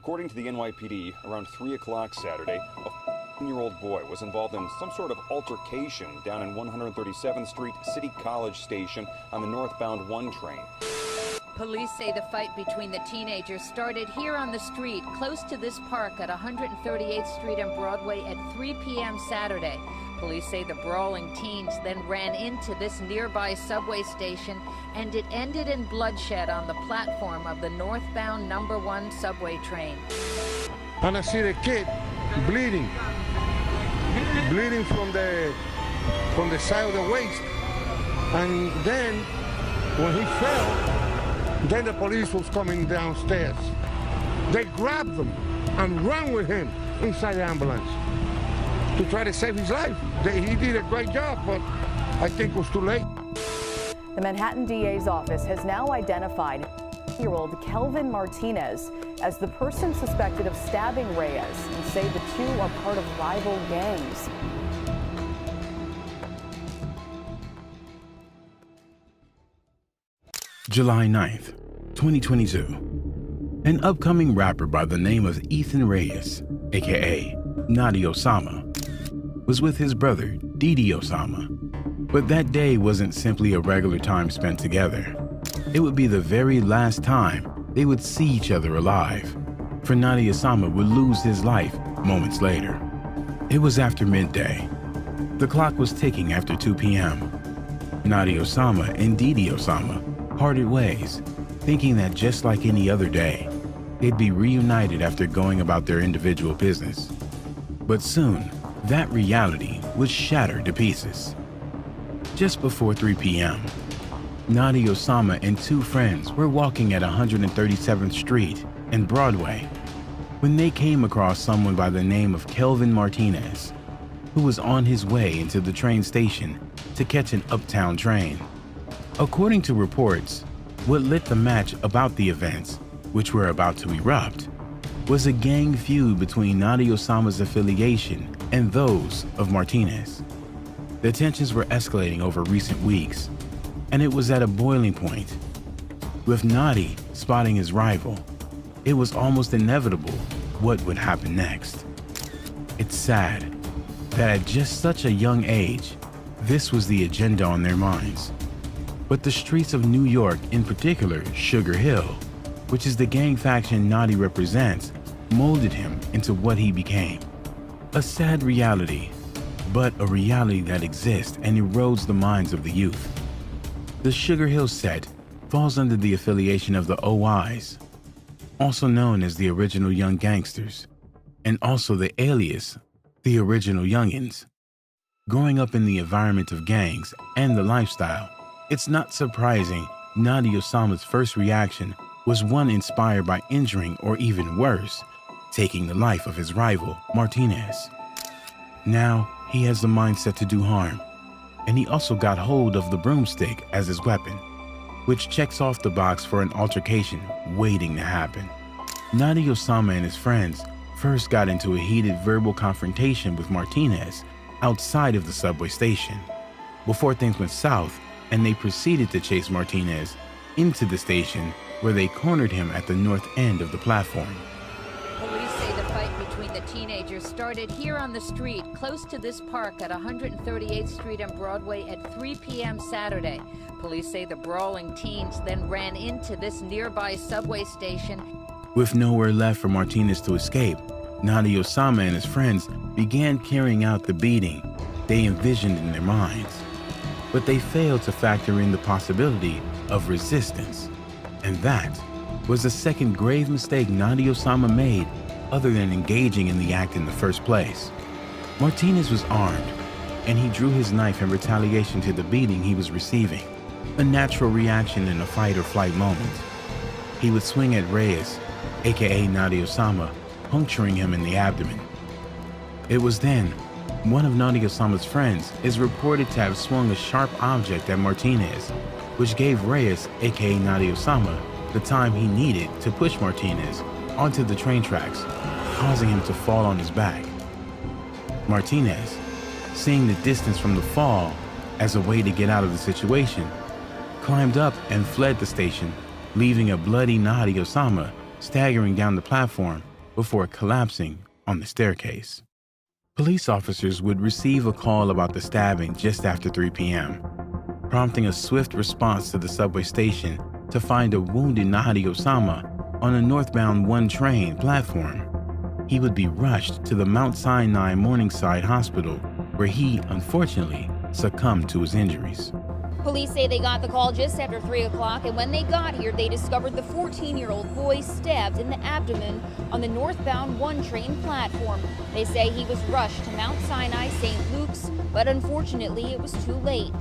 According to the NYPD, around 3 o'clock Saturday, a 14-year-old boy was involved in some sort of altercation down in 137th Street City College Station on the northbound 1 train. Police say the fight between the teenagers started here on the street, close to this park at 138th Street and Broadway at 3 p.m. Saturday. Police say the brawling teens then ran into this nearby subway station, and it ended in bloodshed on the platform of the northbound number 1 subway train. And I see the kid bleeding from the side of the waist. And then when he fell, then the police was coming downstairs. They grabbed him and ran with him inside the ambulance to try to save his life. He did a great job, but I think it was too late. The Manhattan DA's office has now identified 8-year-old Kelvin Martinez as the person suspected of stabbing Reyes, and say the two are part of rival gangs. July 9th, 2022. An upcoming rapper by the name of Ethan Reyes, aka Notti Osama, was with his brother, Didi Osama. But that day wasn't simply a regular time spent together. It would be the very last time they would see each other alive, for Notti Osama would lose his life moments later. It was after midday. The clock was ticking after 2 p.m. Notti Osama and Didi Osama parted ways, thinking that just like any other day, they'd be reunited after going about their individual business. But soon, that reality was shattered to pieces. Just before 3 p.m., Notti Osama and 2 friends were walking at 137th Street and Broadway when they came across someone by the name of Kelvin Martinez, who was on his way into the train station to catch an uptown train. According to reports, what lit the match about the events, which were about to erupt, was a gang feud between Notti Osama's affiliation and those of Martinez. The tensions were escalating over recent weeks, and it was at a boiling point. With Notti spotting his rival, it was almost inevitable what would happen next. It's sad that at just such a young age, this was the agenda on their minds. But the streets of New York, in particular Sugar Hill, which is the gang faction Notti represents, molded him into what he became. A sad reality, but a reality that exists and erodes the minds of the youth. The Sugar Hill set falls under the affiliation of the OIs, also known as the Original Young Gangsters, and also the alias, the Original Youngins. Growing up in the environment of gangs and the lifestyle, it's not surprising Notti Osama's first reaction was one inspired by injuring, or even worse, taking the life of his rival, Martinez. Now, he has the mindset to do harm, and he also got hold of the broomstick as his weapon, which checks off the box for an altercation waiting to happen. Notti Osama and his friends first got into a heated verbal confrontation with Martinez outside of the subway station, before things went south and they proceeded to chase Martinez into the station, where they cornered him at the north end of the platform. Police say the fight between the teenagers started here on the street, close to this park at 138th Street and Broadway at 3 p.m. Saturday. Police say the brawling teens then ran into this nearby subway station. With nowhere left for Martinez to escape, Notti Osama and his friends began carrying out the beating they envisioned in their minds. But they failed to factor in the possibility of resistance. And that was the second grave mistake Notti Osama made, other than engaging in the act in the first place. Martinez was armed, and he drew his knife in retaliation to the beating he was receiving, a natural reaction in a fight or flight moment. He would swing at Reyes, aka Notti Osama, puncturing him in the abdomen. It was then one of Notti Osama's friends is reported to have swung a sharp object at Martinez, which gave Reyes, aka Notti Osama, the time he needed to push Martinez onto the train tracks, causing him to fall on his back. Martinez, seeing the distance from the fall as a way to get out of the situation, climbed up and fled the station, leaving a bloody Notti Osama staggering down the platform before collapsing on the staircase. Police officers would receive a call about the stabbing just after 3 p.m., prompting a swift response to the subway station to find a wounded Notti Osama on a northbound 1 train platform. He would be rushed to the Mount Sinai Morningside Hospital, where he, unfortunately, succumbed to his injuries. Police say they got the call just after 3 o'clock, and when they got here, they discovered the 14-year-old boy stabbed in the abdomen on the northbound 1 train platform. They say he was rushed to Mount Sinai St. Luke's, but unfortunately, it was too late.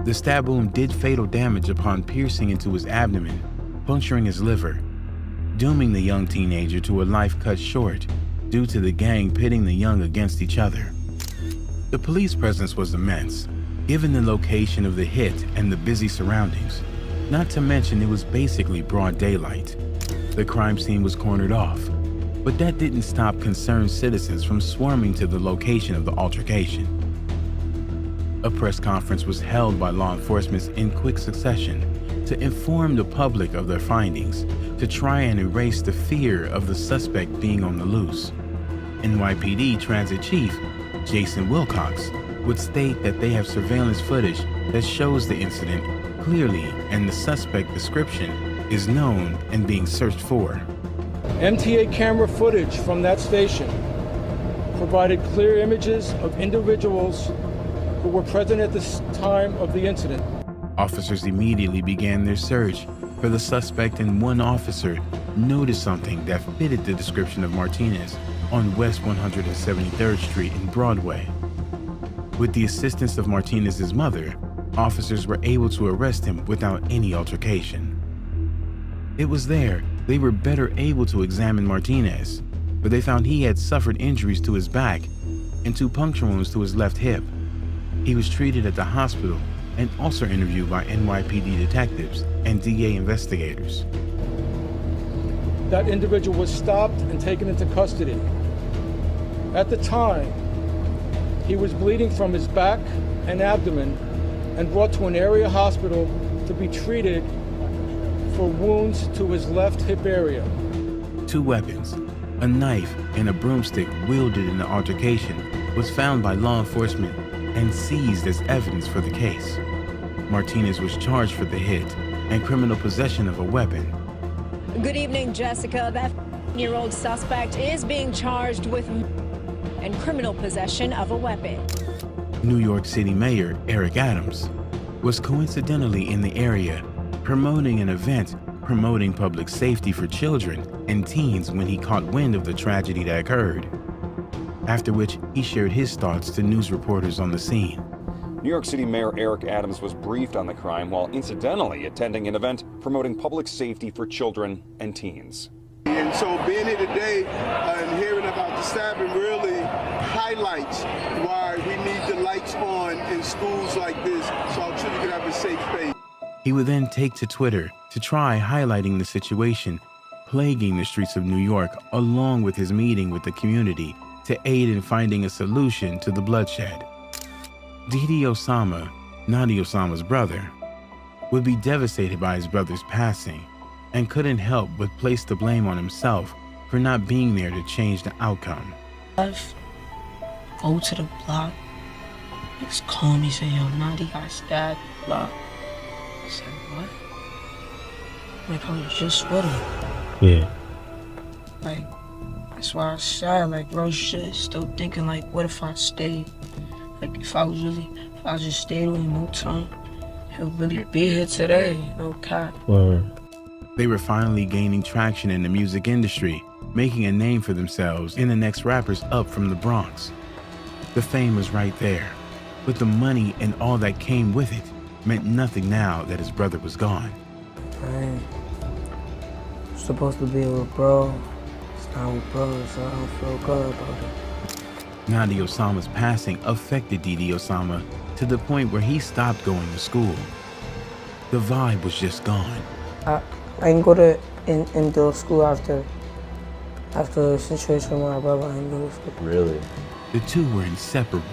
The stab wound did fatal damage upon piercing into his abdomen, puncturing his liver, dooming the young teenager to a life cut short due to the gang pitting the young against each other. The police presence was immense, given the location of the hit and the busy surroundings, not to mention it was basically broad daylight. The crime scene was cornered off, but that didn't stop concerned citizens from swarming to the location of the altercation. A press conference was held by law enforcement in quick succession to inform the public of their findings, to try and erase the fear of the suspect being on the loose. NYPD Transit Chief Jason Wilcox would state that they have surveillance footage that shows the incident clearly, and the suspect description is known and being searched for. MTA camera footage from that station provided clear images of individuals who were present at the time of the incident. Officers immediately began their search for the suspect, and one officer noticed something that fitted the description of Martinez on West 173rd Street in Broadway. With the assistance of Martinez's mother, officers were able to arrest him without any altercation. It was there they were better able to examine Martinez, but they found he had suffered injuries to his back and 2 puncture wounds to his left hip. He was treated at the hospital and also interviewed by NYPD detectives and DA investigators. That individual was stopped and taken into custody. At the time, he was bleeding from his back and abdomen and brought to an area hospital to be treated for wounds to his left hip area. 2 weapons, a knife and a broomstick wielded in the altercation, was found by law enforcement and seized as evidence for the case. Martinez was charged for the hit and criminal possession of a weapon. Good evening, Jessica. That 15-year-old suspect is being charged with and criminal possession of a weapon. New York City Mayor Eric Adams was coincidentally in the area promoting an event promoting public safety for children and teens when he caught wind of the tragedy that occurred, after which he shared his thoughts to news reporters on the scene. New York City Mayor Eric Adams was briefed on the crime while incidentally attending an event promoting public safety for children and teens. And so being here today and hearing about the stabbing really highlights why we need the lights on in schools like this so our children can have a safe space. He would then take to Twitter to try highlighting the situation plaguing the streets of New York, along with his meeting with the community to aid in finding a solution to the bloodshed. Didi Osama, Notti Osama's brother, would be devastated by his brother's passing and couldn't help but place the blame on himself for not being there to change the outcome. Go to the block, just call me, say, yo, Notti got stabbed, block. I said, what? Like, I was just with him. Yeah. Like, that's why I was sad, like, bro, shit, still thinking, like, what if I stayed? Like, if I just stayed with him no time, he'll really be here today, no cap. Word. They were finally gaining traction in the music industry, making a name for themselves in the next rappers up from the Bronx. The fame was right there, but the money and all that came with it meant nothing now that his brother was gone. I'm supposed to be with bro. It's not with bro, so I don't feel good about it. Notti Osama's passing affected Didi Osama to the point where he stopped going to school. The vibe was just gone. I didn't go to indoor school after the situation with my brother. I didn't go to school. Really? The two were inseparable.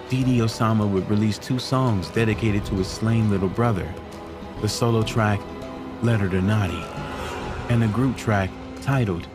Didi Osama would release 2 songs dedicated to his slain little brother, the solo track Letter to Notti, and a group track titled